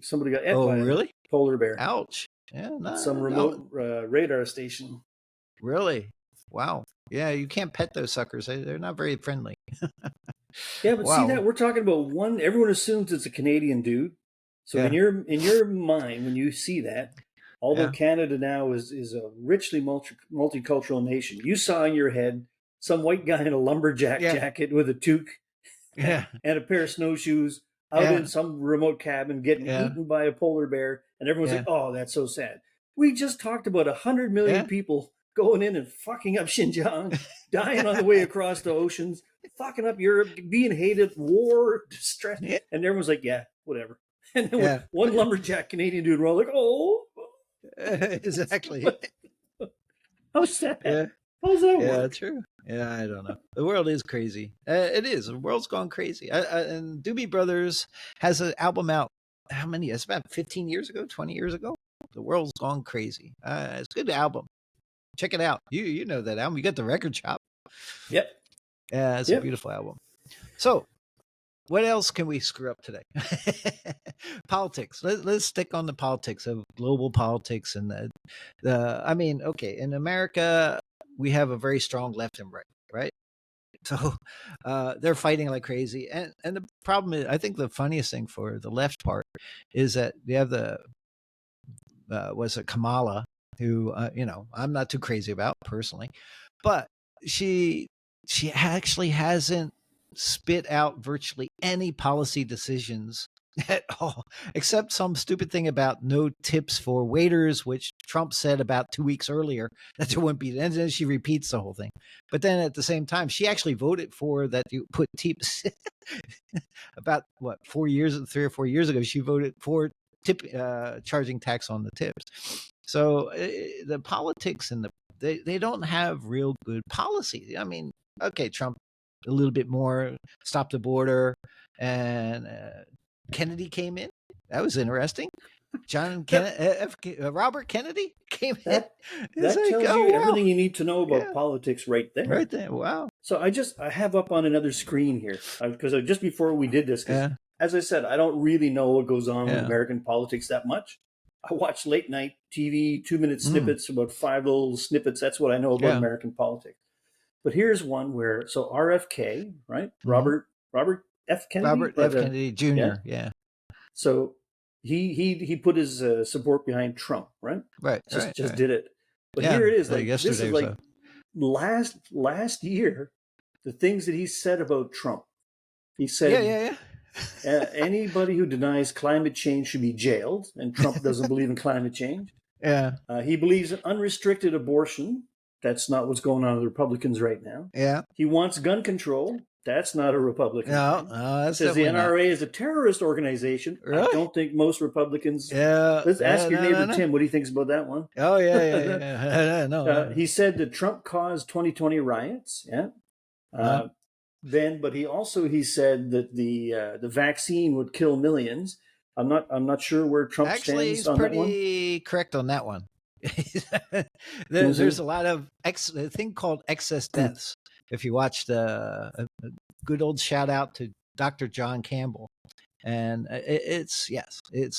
Somebody got ate Oh, by a really? polar bear Ouch. Yeah, at no, some remote radar station. really? Wow. Yeah, you can't pet those suckers. They're not very friendly. Yeah, but see Wow. that we're talking about one. Everyone assumes it's a Canadian dude. So Yeah. in your mind, when you see that, although Yeah. Canada now is a richly multicultural nation, you saw in your head some white guy in a lumberjack Yeah. jacket with a toque Yeah. and a pair of snowshoes out in Yeah. some remote cabin getting Yeah. eaten by a polar bear, and everyone's like, Yeah. "Oh, that's so sad." We just talked about 100 million Yeah. people going in and fucking up Xinjiang, dying on the way across the oceans, fucking up Europe, being hated, war, distress, Yeah. and everyone's like, "Yeah, whatever." And then Yeah. one lumberjack Canadian dude, we're all like, "Oh, Exactly. how sad? Yeah. How does that Yeah, work?" true. Yeah, I don't know. The world is crazy. It is. The world's gone crazy. And Doobie Brothers has an album out. How many? It's about 15 years ago, 20 years ago. The world's gone crazy. It's a good album. Check it out. You know that album. You got the record shop. Yep. Yeah, it's a beautiful album. So, what else can we screw up today? Politics. Let's stick on the politics of global politics and I mean, okay, in America, we have a very strong left and right, right? So they're fighting like crazy. And the problem is, I think the funniest thing for the left part is that you have was it Kamala, who, I'm not too crazy about personally, but she actually hasn't spit out virtually any policy decisions at all, except some stupid thing about no tips for waiters, which Trump said about 2 weeks earlier that there wouldn't be. And then she repeats the whole thing. But then at the same time, she actually voted for that you put tips about 3 or 4 years ago. She voted for charging tax on the tips. So the politics and they don't have real good policy. I mean, okay, Trump a little bit more, stop the border, and Kennedy came in. That was interesting. Robert Kennedy came in. That tells you everything you need to know about politics right there. Right there. Wow. So I have up on another screen here because just before we did this, as I said, I don't really know what goes on with American politics that much. I watch late night TV, 2-minute snippets, about 5 little snippets. That's what I know about American politics. But here's one where RFK, right? Robert F. Kennedy. Robert F. Kennedy Jr. Yeah. So he put his support behind Trump, right? Right. Just did it. But here it is. Like this is like last year, the things that he said about Trump. He said, anybody who denies climate change should be jailed, and Trump doesn't believe in climate change. Yeah. He believes in unrestricted abortion. That's not what's going on with the Republicans right now. Yeah. He wants gun control. That's not a Republican. No, that's says the NRA is a terrorist organization. Really? I don't think most Republicans. Yeah. Let's ask your neighbor Tim what he thinks about that one. Oh yeah. No. He said that Trump caused 2020 riots. Yeah. But he said that the vaccine would kill millions. I'm not sure where Trump stands on that one. Actually, he's pretty correct on that one. There's a lot of a thing called excess deaths. If you watched a good old shout out to Dr. John Campbell, and it's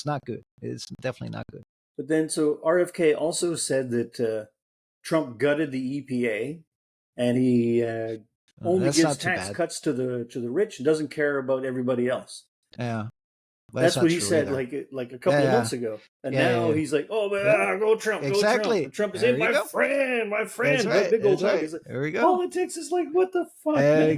not good. It's definitely not good. But then, so RFK also said that Trump gutted the EPA, and he only gives tax cuts to the rich and doesn't care about everybody else. Yeah. That's what he said like a couple of months ago. And now he's like, oh, man, go Trump, exactly. go Trump. Trump is in my friend, That's right. big old hug. There we go. Politics is like, what the fuck? Exactly.